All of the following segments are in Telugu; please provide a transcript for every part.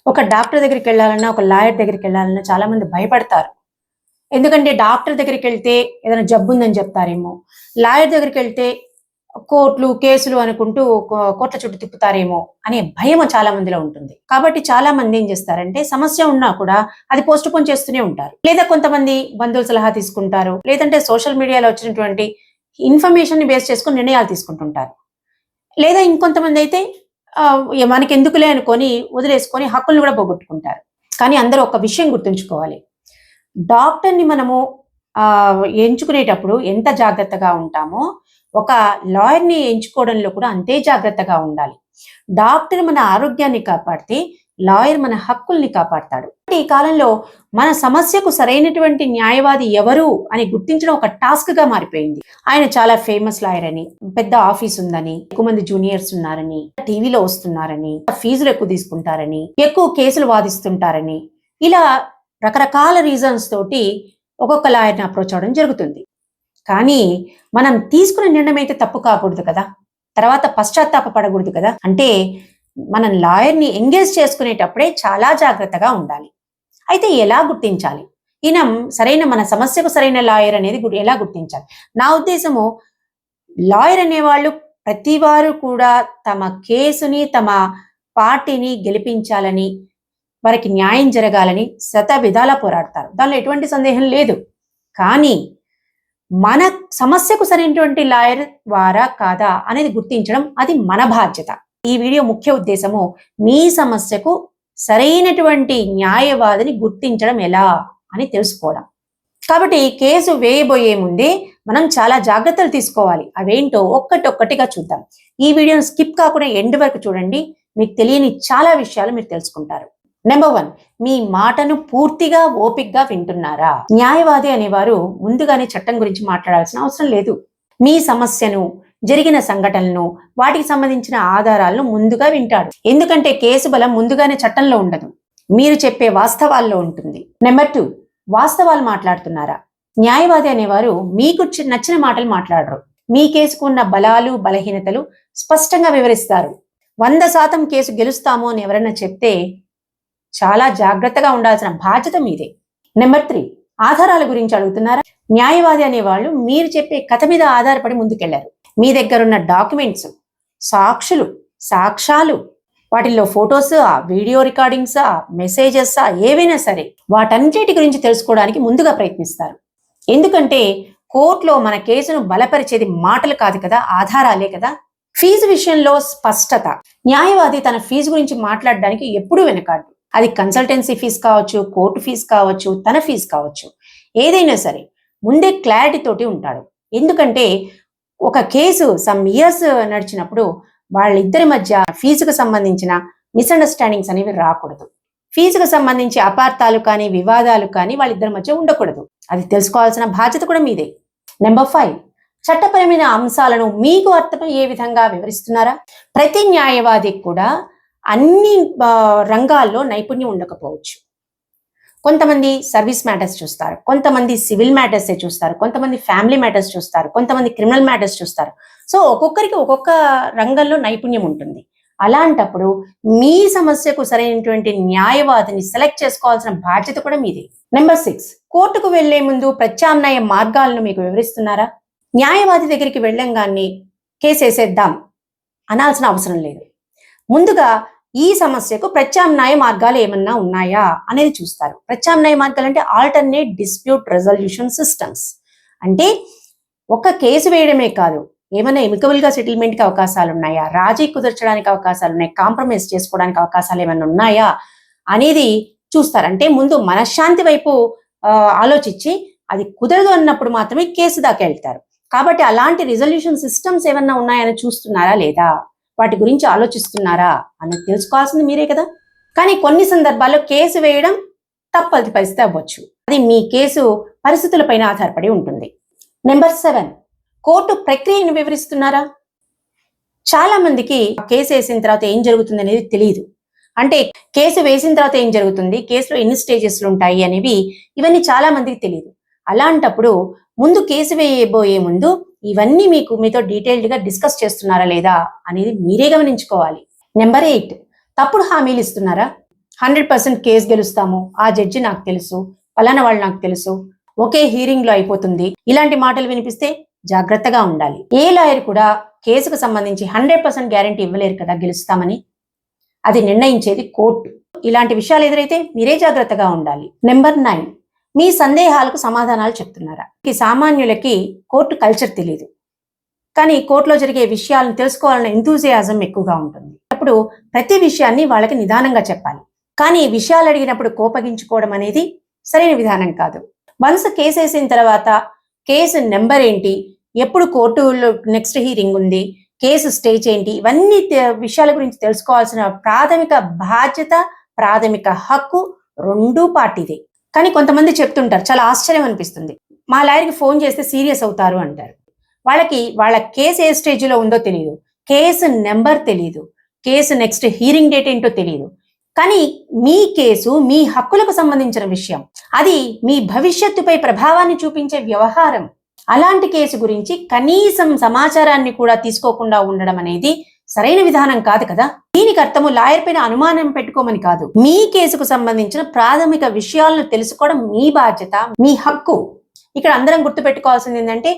ఒక డాక్టర్ దగ్గరికి వెళ్ళాలన్నా, ఒక లాయర్ దగ్గరికి వెళ్ళాలన్నా చాలా మంది భయపడతారు. ఎందుకంటే డాక్టర్ దగ్గరికి వెళ్తే ఏదైనా జబ్బు ఉందని చెప్తారేమో, లాయర్ దగ్గరికి వెళ్తే కోర్టులు, కేసులు అనుకుంటూ కోర్టుల చుట్టూ తిప్పుతారేమో అనే భయం చాలా మందిలో ఉంటుంది. కాబట్టి చాలా మంది ఏం చేస్తారంటే సమస్య ఉన్నా కూడా అది పోస్ట్ పోన్ చేస్తూనే ఉంటారు. లేదా కొంతమంది బంధువుల సలహా తీసుకుంటారు, లేదంటే సోషల్ మీడియాలో వచ్చినటువంటి ఇన్ఫర్మేషన్ ని బేస్ చేసుకుని నిర్ణయాలు తీసుకుంటుంటారు. లేదా ఇంకొంతమంది అయితే మనకి ఎందుకులే అనుకొని వదిలేసుకొని హక్కులను కూడా పోగొట్టుకుంటారు. కానీ అందరూ ఒక విషయం గుర్తుంచుకోవాలి. డాక్టర్ని మనము ఎంచుకునేటప్పుడు ఎంత జాగ్రత్తగా ఉంటామో, ఒక లాయర్ని ఎంచుకోవడంలో కూడా అంతే జాగ్రత్తగా ఉండాలి. డాక్టర్ మన ఆరోగ్యాన్ని కాపాడితే లాయర్ మన హక్కుల్ని కాపాడతాడు. ఈ కాలంలో మన సమస్యకు సరైనటువంటి న్యాయవాది ఎవరు అని గుర్తించడం ఒక టాస్క్ గా మారిపోయింది. ఆయన చాలా ఫేమస్ లాయర్ అని, పెద్ద ఆఫీస్ ఉందని, ఎక్కువ మంది జూనియర్స్ ఉన్నారని, టీవీలో వస్తున్నారని, ఫీజులు ఎక్కువ తీసుకుంటారని, ఎక్కువ కేసులు వాదిస్తుంటారని, ఇలా రకరకాల రీజన్స్ తోటి ఒక్కొక్క లాయర్ని అప్రోచ్ అవడం జరుగుతుంది. కానీ మనం తీసుకున్న నిర్ణయం అయితే తప్పు కాకూడదు కదా, తర్వాత పశ్చాత్తాప పడకూడదు కదా. అంటే మనం లాయర్ని ఎంగేజ్ చేసుకునేటప్పుడే చాలా జాగ్రత్తగా ఉండాలి. అయితే ఎలా గుర్తించాలి? ఈయన మన సమస్యకు సరైన లాయర్ అనేది ఎలా గుర్తించాలి? నా ఉద్దేశము, లాయర్ అనేవాళ్ళు ప్రతి వారు కూడా తమ కేసుని, తమ పార్టీని గెలిపించాలని, వారికి న్యాయం జరగాలని శత విధాలా పోరాడతారు. దానిలో ఎటువంటి సందేహం లేదు. కానీ మన సమస్యకు సరైనటువంటి లాయర్ వారా కాదా అనేది గుర్తించడం అది మన బాధ్యత. ఈ వీడియో ముఖ్య ఉద్దేశము మీ సమస్యకు సరైనటువంటి న్యాయవాదిని గుర్తించడం ఎలా అని తెలుసుకోవడం. కాబట్టి కేసు వేయబోయే ముందే మనం చాలా జాగ్రత్తలు తీసుకోవాలి. అవేంటో ఒక్కటొక్కటిగా చూద్దాం. ఈ వీడియోను స్కిప్ కాకుండా ఎండ్ వరకు చూడండి. మీకు తెలియని చాలా విషయాలు మీరు తెలుసుకుంటారు. నెంబర్ 1, మీ మాటను పూర్తిగా ఓపికగా వింటున్నారా? న్యాయవాది అనేవారు ముందుగానే చట్టం గురించి మాట్లాడాల్సిన అవసరం లేదు. మీ సమస్యను, జరిగిన సంఘటనలను, వాటికి సంబంధించిన ఆధారాలను ముందుగా వింటాడు. ఎందుకంటే కేసు బలం ముందుగానే చట్టంలో ఉండదు, మీరు చెప్పే వాస్తవాల్లో ఉంటుంది. నెంబర్ 2, వాస్తవాలు మాట్లాడుతున్నారా? న్యాయవాది అనేవారు మీకు నచ్చిన మాటలు మాట్లాడరు. మీ కేసుకు ఉన్న బలాలు, బలహీనతలు స్పష్టంగా వివరిస్తారు. 100% కేసు గెలుస్తాము అని ఎవరైనా చెప్తే చాలా జాగ్రత్తగా ఉండాల్సిన బాధ్యత మీదే. నెంబర్ 3, ఆధారాల గురించి అడుగుతున్నారా? న్యాయవాది అనేవాళ్ళు మీరు చెప్పే కథ మీద ఆధారపడి ముందుకెళ్లారు. మీ దగ్గర ఉన్న డాక్యుమెంట్స్, సాక్షులు, సాక్ష్యాలు, వాటిల్లో ఫొటోసా, వీడియో రికార్డింగ్సా, మెసేజెసా, ఏవైనా సరే వాటన్నిటి గురించి తెలుసుకోవడానికి ముందుగా ప్రయత్నిస్తారు. ఎందుకంటే కోర్టులో మన కేసును బలపరిచేది మాటలు కాదు కదా, ఆధారాలే కదా. ఫీజు విషయంలో స్పష్టత. న్యాయవాది తన ఫీజు గురించి మాట్లాడడానికి ఎప్పుడూ వెనకాడు. అది కన్సల్టెన్సీ ఫీజు కావచ్చు, కోర్టు ఫీజు కావచ్చు, తన ఫీజు కావచ్చు, ఏదైనా సరే ముందే క్లారిటీ తోటి ఉంటాడు. ఎందుకంటే ఒక కేసు సమ్ ఇయర్స్ నడిచినప్పుడు వాళ్ళిద్దరి మధ్య ఫీజుకు సంబంధించిన మిస్అండర్స్టాండింగ్స్ అనేవి రాకూడదు. ఫీజుకు సంబంధించి అపార్థాలు కానీ, వివాదాలు కానీ వాళ్ళిద్దరి మధ్య ఉండకూడదు. అది తెలుసుకోవాల్సిన బాధ్యత కూడా మీదే. నెంబర్ 5, చట్టపరమైన అంశాలను మీకు అర్థమయ్యే విధంగా వివరిస్తున్నారా? ప్రతి న్యాయవాదికి కూడా అన్ని రంగాల్లో నైపుణ్యం ఉండకపోవచ్చు. కొంతమంది సర్వీస్ మ్యాటర్స్ చూస్తారు, కొంతమంది సివిల్ మ్యాటర్సే చూస్తారు, కొంతమంది ఫ్యామిలీ మ్యాటర్స్ చూస్తారు, కొంతమంది క్రిమినల్ మ్యాటర్స్ చూస్తారు. సో ఒక్కొక్కరికి ఒక్కొక్క రంగంలో నైపుణ్యం ఉంటుంది. అలాంటప్పుడు మీ సమస్యకు సరైనటువంటి న్యాయవాదిని సెలెక్ట్ చేసుకోవాల్సిన బాధ్యత కూడా మీదే. నెంబర్ 6, కోర్టుకు వెళ్లే ముందు ప్రత్యామ్నాయ మార్గాలను మీకు వివరిస్తున్నారా? న్యాయవాది దగ్గరికి వెళ్ళంగానే కేసేసేద్దాం అనాల్సిన అవసరం లేదు. ముందుగా ఈ సమస్యకు ప్రత్యామ్నాయ మార్గాలు ఏమన్నా ఉన్నాయా అనేది చూస్తారు. ప్రత్యామ్నాయ మార్గాలు అంటే ఆల్టర్నేట్ డిస్ప్యూట్ రెజల్యూషన్ సిస్టమ్స్. అంటే ఒక కేసు వేయడమే కాదు, ఏమైనా ఎమికబుల్ గా సెటిల్మెంట్ కి అవకాశాలు ఉన్నాయా, రాజీ కుదర్చడానికి అవకాశాలు ఉన్నాయి, కాంప్రమైజ్ చేసుకోవడానికి అవకాశాలు ఏమైనా ఉన్నాయా అనేది చూస్తారు. అంటే ముందు మనశ్శాంతి వైపు ఆలోచించి అది కుదరదు అన్నప్పుడు మాత్రమే కేసు దాకా వెళ్తారు. కాబట్టి అలాంటి రిజల్యూషన్ సిస్టమ్స్ ఏమన్నా ఉన్నాయని చూస్తున్నారా లేదా, వాటి గురించి ఆలోచిస్తున్నారా అని తెలుసుకోవాల్సింది మీరే కదా. కానీ కొన్ని సందర్భాల్లో కేసు వేయడం తప్పని పరిస్థితి అవ్వచ్చు. అది మీ కేసు పరిస్థితులపైన ఆధారపడి ఉంటుంది. నెంబర్ 7, కోర్టు ప్రక్రియను వివరిస్తున్నారా? చాలా మందికి కేసు వేసిన తర్వాత ఏం జరుగుతుంది అనేది తెలియదు. అంటే కేసు వేసిన తర్వాత ఏం జరుగుతుంది, కేసులో ఎన్ని స్టేజెస్లు ఉంటాయి అనేవి ఇవన్నీ చాలా మందికి తెలియదు. అలాంటప్పుడు ముందు కేసు వేయబోయే ముందు ఇవన్నీ మీతో డీటెయిల్డ్ గా డిస్కస్ చేస్తున్నారా లేదా అనేది మీరే గమనించుకోవాలి. నెంబర్ 8, తప్పుడు హామీలు ఇస్తున్నారా? 100% కేసు గెలుస్తాము, ఆ జడ్జి నాకు తెలుసు, పలానా వాళ్ళు నాకు తెలుసు, ఒకే హీరింగ్ లో అయిపోతుంది, ఇలాంటి మాటలు వినిపిస్తే జాగ్రత్తగా ఉండాలి. ఏ లాయర్ కూడా కేసుకు సంబంధించి 100% గ్యారంటీ ఇవ్వలేరు కదా గెలుస్తామని. అది నిర్ణయించేది కోర్టు. ఇలాంటి విషయాలు ఎదురైతే మీరే జాగ్రత్తగా ఉండాలి. నెంబర్ 9, మీ సందేహాలకు సమాధానాలు చెప్తున్నారా? ఈ సామాన్యులకి కోర్టు కల్చర్ తెలియదు, కానీ కోర్టులో జరిగే విషయాలను తెలుసుకోవాలన్న ఎంతూజియాజం ఎక్కువగా ఉంటుంది. అప్పుడు ప్రతి విషయాన్ని వాళ్ళకి నిదానంగా చెప్పాలి. కానీ విషయాలు అడిగినప్పుడు కోపగించుకోవడం అనేది సరైన విధానం కాదు. వన్స్ కేసు వేసిన తర్వాత కేసు నెంబర్ ఏంటి, ఎప్పుడు కోర్టులో నెక్స్ట్ హీరింగ్ ఉంది, కేసు స్టేజ్ ఏంటి, ఇవన్నీ విషయాల గురించి తెలుసుకోవాల్సిన ప్రాథమిక బాధ్యత, ప్రాథమిక హక్కు రెండూ పార్టీదే. కానీ కొంతమంది చెప్తుంటారు, చాలా ఆశ్చర్యం అనిపిస్తుంది, మా లాయర్కి ఫోన్ చేస్తే సీరియస్ అవుతారు అంటారు. వాళ్ళకి వాళ్ళ కేసు ఏ స్టేజ్లో ఉందో తెలియదు, కేసు నెంబర్ తెలియదు, కేసు నెక్స్ట్ హీరింగ్ డేట్ ఏంటో తెలియదు. కానీ మీ కేసు మీ హక్కులకు సంబంధించిన విషయం, అది మీ భవిష్యత్తుపై ప్రభావాన్ని చూపించే వ్యవహారం. అలాంటి కేసు గురించి కనీసం సమాచారాన్ని కూడా తీసుకోకుండా ఉండడం అనేది సరైన విధానం కాదు కదా. దీనికి అర్థము లాయర్ పైన అనుమానం పెట్టుకోమని కాదు. మీ కేసుకు సంబంధించిన ప్రాథమిక విషయాలను తెలుసుకోవడం మీ బాధ్యత, మీ హక్కు. ఇక్కడ అందరం గుర్తుపెట్టుకోవాల్సింది ఏంటంటే,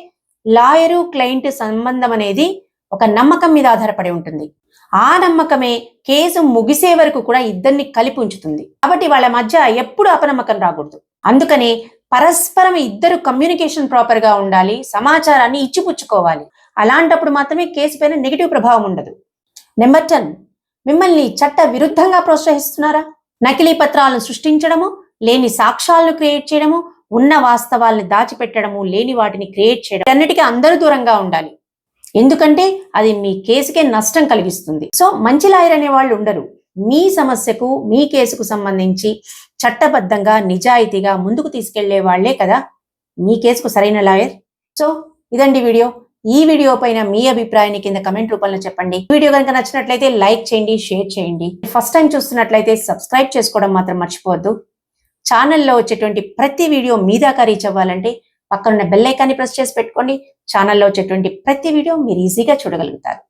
లాయరు క్లయింట్ సంబంధం అనేది ఒక నమ్మకం మీద ఆధారపడి ఉంటుంది. ఆ నమ్మకమే కేసు ముగిసే వరకు కూడా ఇద్దరిని కలిపి ఉంచుతుంది. కాబట్టి వాళ్ళ మధ్య ఎప్పుడు అపనమ్మకం రాకూడదు. అందుకని పరస్పరం ఇద్దరు కమ్యూనికేషన్ ప్రాపర్ గా ఉండాలి, సమాచారాన్ని ఇచ్చిపుచ్చుకోవాలి. అలాంటప్పుడు మాత్రమే కేసు పైన నెగిటివ్ ప్రభావం ఉండదు. నెంబర్ 10, మిమ్మల్ని చట్ట విరుద్ధంగా ప్రోత్సహిస్తున్నారా? నకిలీ పత్రాలను సృష్టించడము, లేని సాక్ష్యాలను క్రియేట్ చేయడము, ఉన్న వాస్తవాలను దాచిపెట్టడము, లేని వాటిని క్రియేట్ చేయడం, అన్నిటికీ అందరూ దూరంగా ఉండాలి. ఎందుకంటే అది మీ కేసుకే నష్టం కలిగిస్తుంది. సో మంచి లాయర్ అనే వాళ్ళు ఉండరు. మీ సమస్యకు, మీ కేసుకు సంబంధించి చట్టబద్ధంగా, నిజాయితీగా ముందుకు తీసుకెళ్లే వాళ్లే కదా మీ కేసుకు సరైన లాయర్. సో ఇదండి వీడియో. ఈ వీడియో పైన మీ అభిప్రాయాన్ని కింద కమెంట్ రూపంలో చెప్పండి. వీడియో కనుక నచ్చినట్లయితే లైక్ చేయండి, షేర్ చేయండి. ఫస్ట్ టైం చూస్తున్నట్లయితే సబ్స్క్రైబ్ చేసుకోవడం మాత్రం మర్చిపోవద్దు. ఛానల్లో వచ్చేటువంటి ప్రతి వీడియో మీ దాకా రీచ్ అవ్వాలంటే పక్కనున్న బెల్ ఐకాన్ని ప్రెస్ చేసి పెట్టుకోండి. ఛానల్లో వచ్చేటువంటి ప్రతి వీడియో మీరు ఈజీగా చూడగలుగుతారు.